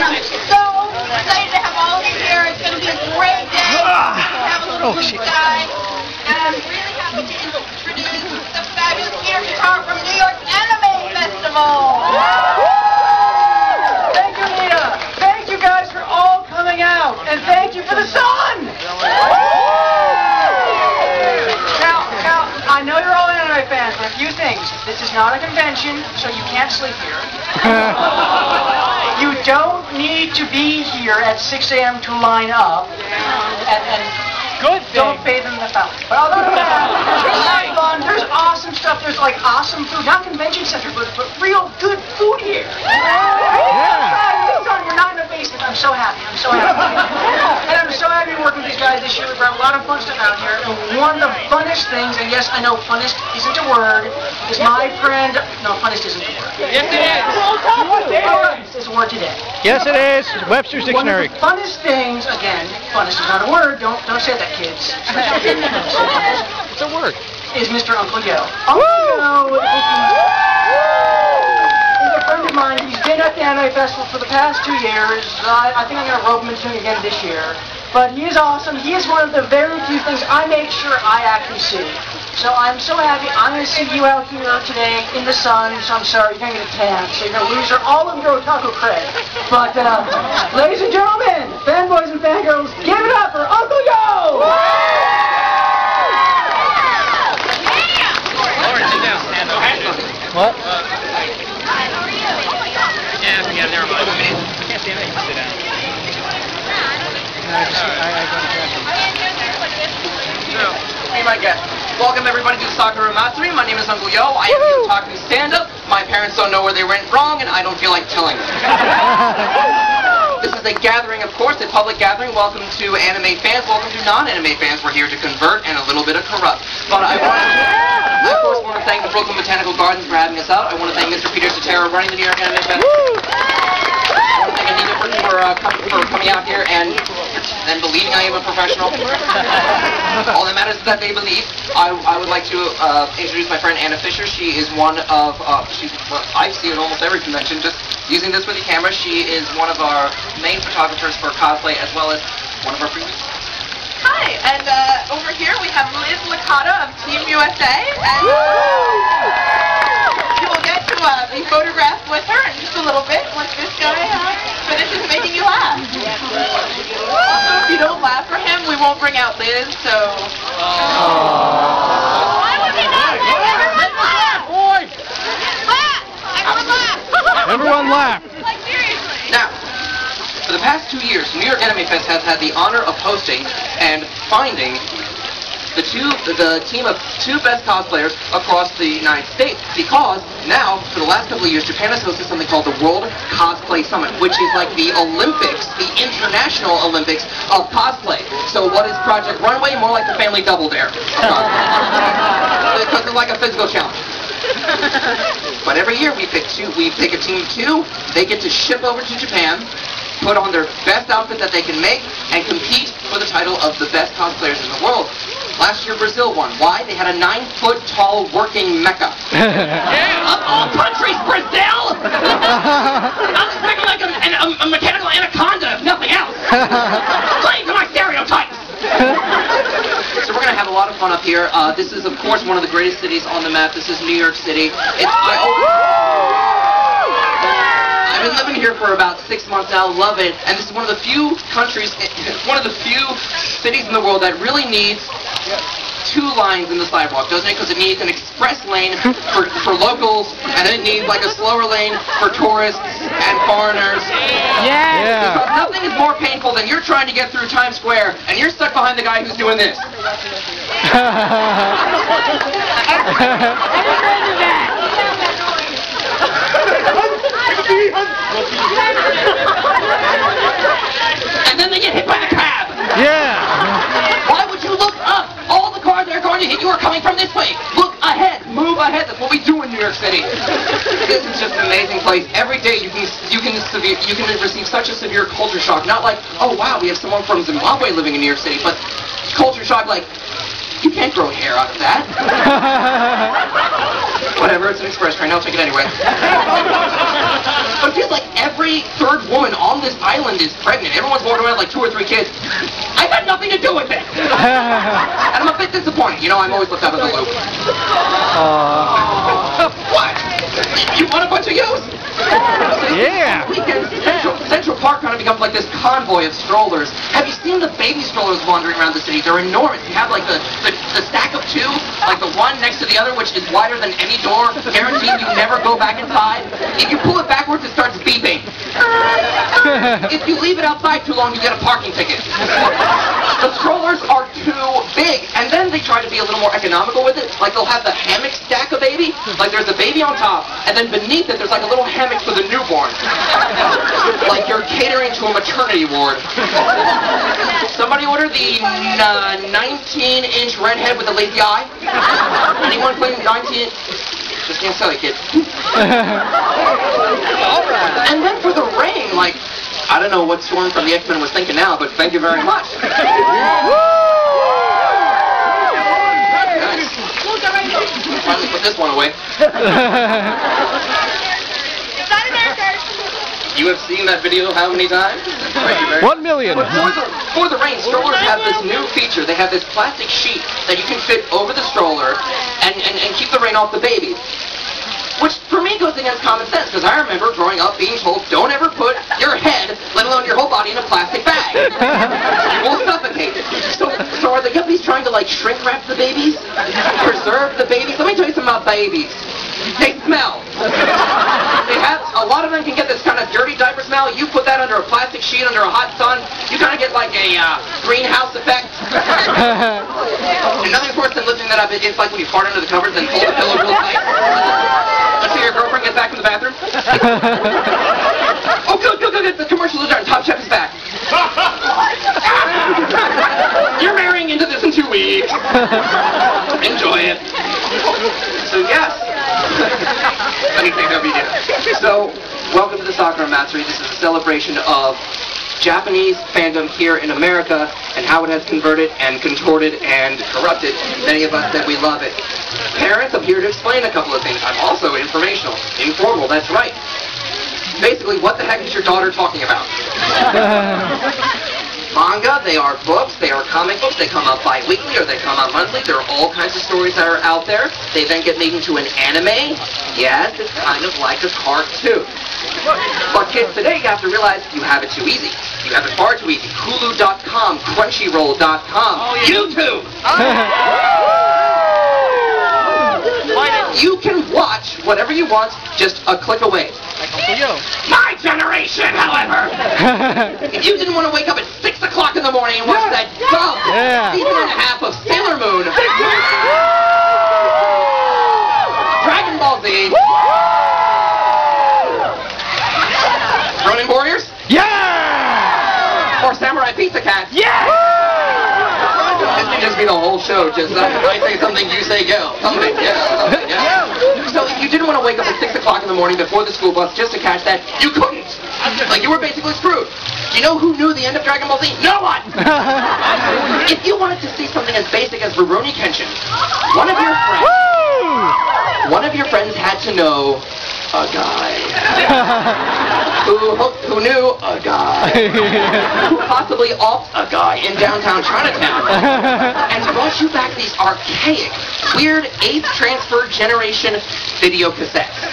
I'm so excited to have all of you here. It's going to be a great day. We have a little blue sky. And I'm really happy to introduce the fabulous air guitar from New York Anime Festival. Thank you, Nita. Thank you guys for all coming out. And thank you for the sun. Now, I know you're all anime fans, but a few things. This is not a convention, so you can't sleep here. You don't need to be here at 6 a.m. to line up. And good thing. Don't bathe in the fountain. But other than that, there's a lot of fun. There's awesome stuff. There's like awesome food. Not convention center, but real good food here. You're not in the basement. I'm so happy. I'm so happy. And I'm so happy to work with these guys this year. We brought a lot of fun stuff out here. And one of the funnest things, and yes, I know funnest isn't a word, is my friend. No, funnest isn't a word. Yes, it is. Funnest is a word today. Yes, it is. Webster's Dictionary. One of the funnest things, again, funnest is not a word. Don't say that, kids. It's a word. Is Mr. Uncle Yo. Uncle Yo is a friend of mine. He's been at the Anime Festival for the past 2 years. I think I'm going to rope him into it again this year. But he is awesome. He is one of the very few things I make sure I actually see. So I'm so happy. I'm going to see you out here today in the sun. So I'm sorry, you're going to get a tan. So you're going to lose all of your otaku cred. But, ladies and gentlemen, fanboys and fangirls, give it up for Uncle Yo! What? Yeah, never mind. I can't stand it. Sit down. Be my guest. Welcome everybody to Sakura Matsuri. My name is Uncle Yo. I am here to talk to stand-up. My parents don't know where they went wrong, and I don't feel like telling them. This is a gathering, of course, a public gathering. Welcome to anime fans. Welcome to non-anime fans. We're here to convert and a little bit of corrupt. But I of course, want to thank the Brooklyn Botanical Gardens for having us out. I want to thank Mr. Peter Cetera running the New York Anime Festival. I want to thank Anita for coming out here and believing I am a professional. All that matters is that they believe. I would like to introduce my friend Anna Fisher. She is one of, I see it almost every convention, just using this with the camera. She is one of our main photographers for cosplay, as well as one of our previous. Hi, and over here we have Liz Licata of Team USA, and you will get to be photographed with her in just a little bit once this guy finishes making you laugh. Also, if you don't laugh for him, we won't bring out Liz, so... Why would we not let everyone laugh? Laugh! Everyone laugh! Everyone laugh! Like, seriously. Now, for the past 2 years, New York Anime Fest has had the honor of hosting and finding the team of 2 best cosplayers across the United States, because now, for the last couple of years, Japan has hosted something called the World Cosplay Summit, which is like the Olympics, the International Olympics of cosplay. So what is Project Runway? More like the Family Double Dare. Because it's like a physical challenge. But every year we pick a team of 2, they get to ship over to Japan, put on their best outfit that they can make, and compete for the title of the best cosplayers in the world. Last year, Brazil won. Why? They had a 9-foot-tall working mecha. Yeah, of all countries, Brazil! I'm expecting like a mechanical anaconda, if nothing else. Playing to my stereotypes! So we're going to have a lot of fun up here. This is, of course, one of the greatest cities on the map. This is New York City. I've been living here for about 6 months now, love it, and this is one of the few countries, one of the few cities in the world that really needs 2 lines in the sidewalk, doesn't it? Because it needs an express lane for locals, and then it needs like a slower lane for tourists and foreigners. Yeah! Because nothing is more painful than you're trying to get through Times Square, and you're stuck behind the guy who's doing this. And then they get hit by the cab. Yeah. Why would you look up? All the cars that are going to hit you are coming from this way. Look ahead. Move ahead. That's what we do in New York City. This is just an amazing place. Every day you can receive such a severe culture shock. Not like, oh wow, we have someone from Zimbabwe living in New York City, but culture shock like, You can't grow hair out of that. Whatever, it's an express train, I'll take it anyway. But it feels like every third woman on this island is pregnant. Everyone's walking around like 2 or 3 kids. I've had nothing to do with it. And I'm a bit disappointed. You know, I'm always left out of the loop. What? You want a bunch of yous? Yeah. Weekends, Central Park kind of becomes like this convoy of strollers. Have you seen the baby strollers wandering around the city? They're enormous. You have like the stack of 2, like the one next to the other, which is wider than any door, guaranteed you never go back inside. If you pull it backwards, it starts beeping. If you leave it outside too long, you get a parking ticket. The strollers are too big, and then they try to be a little more economical with it. Like they'll have the hammock stack a baby. Like there's a baby on top, and then beneath it there's like a little hammock for the newborn. Like you're catering to a maternity ward. Somebody order the 19-inch redhead with a lazy eye. Anyone claim 19? Just can't sell it, kid. And then for the rain, like, I don't know what Storm from the X-Men was thinking now, but thank you very much. Nice. Finally put this one away. You have seen that video how many times? 1 million. But for the rain, strollers have this new feature. They have this plastic sheet that you can fit over the stroller and keep the rain off the baby. Which for me goes against common sense, because I remember growing up being told, don't ever put your head, let alone your whole body, in a plastic bag. You will suffocate. So are the yuppies trying to like shrink wrap the babies? Preserve the babies? Let me tell you something about babies. They smell. They have, a lot of them can get this kind of dirty diaper smell. You put that under a plastic sheet under a hot sun, you kind of get like a greenhouse effect. And nothing's worse than lifting that up. It's like when you fart under the covers and hold the pillow real tight. Until your girlfriend gets back from the bathroom. Oh, good. The commercial is done. Top Chef is back. You're marrying into this in 2 weeks. Enjoy it. So, yes. Anything that we do. So, welcome to the Sakura Matsuri. This is a celebration of Japanese fandom here in America and how it has converted and contorted and corrupted many of us that we love it. Parents, I'm here to explain a couple of things. I'm also informational. Informal, that's right. Basically, what the heck is your daughter talking about? Manga, they are books, they are comic books, they come out bi-weekly or they come out monthly. There are all kinds of stories that are out there. They then get made into an anime. Yes, it's kind of like a cartoon. But kids today, you have to realize you have it too easy. You have it far too easy. Hulu.com, Crunchyroll.com, YouTube! You can watch whatever you want, just a click away. My generation, however, if you didn't want to wake up at 6 o'clock in the morning and watch that dumb season and a half of Sailor Moon, Dragon Ball Z, Ronin Warriors, or Samurai Pizza Cats, this can just be the whole show. Just I say something, you say go. Something, yeah. So if you didn't want to wake up at 6 o'clock in the morning before the school bus just to catch that, you couldn't. Like you were basically screwed. You know who knew the end of Dragon Ball Z? No one! If you wanted to see something as basic as Rurouni Kenshin, one of your friends had to know a guy who knew a guy who possibly offed a guy in downtown Chinatown and brought you back these archaic, weird 8th transfer generation video cassettes.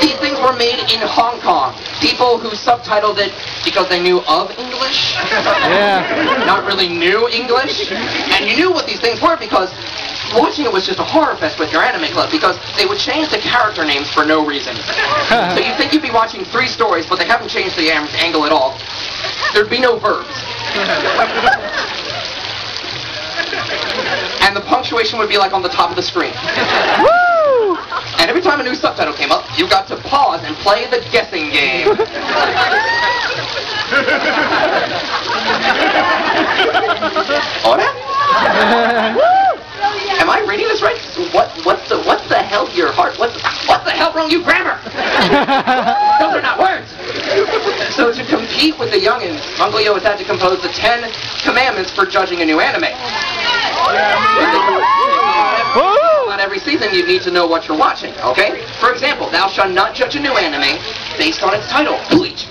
These things were made in Hong Kong. People who subtitled it because they knew of English, not really knew English, and you knew what these things were because watching it was just a horror fest with your anime club because they would change the character names for no reason. So you'd think you'd be watching 3 stories, but they haven't changed the angle at all. There'd be no verbs. And the punctuation would be like on the top of the screen. And every time a new subtitle came up, you got to pause and play the guessing game. Ora? Am I reading this right? What's the hell your heart? What the hell wrong you grammar? Those are not words. So to compete with the youngins, Uncle Yo has had to compose the 10 commandments for judging a new anime. Not every season you need to know what you're watching, okay? For example, thou shalt not judge a new anime based on its title, Bleach.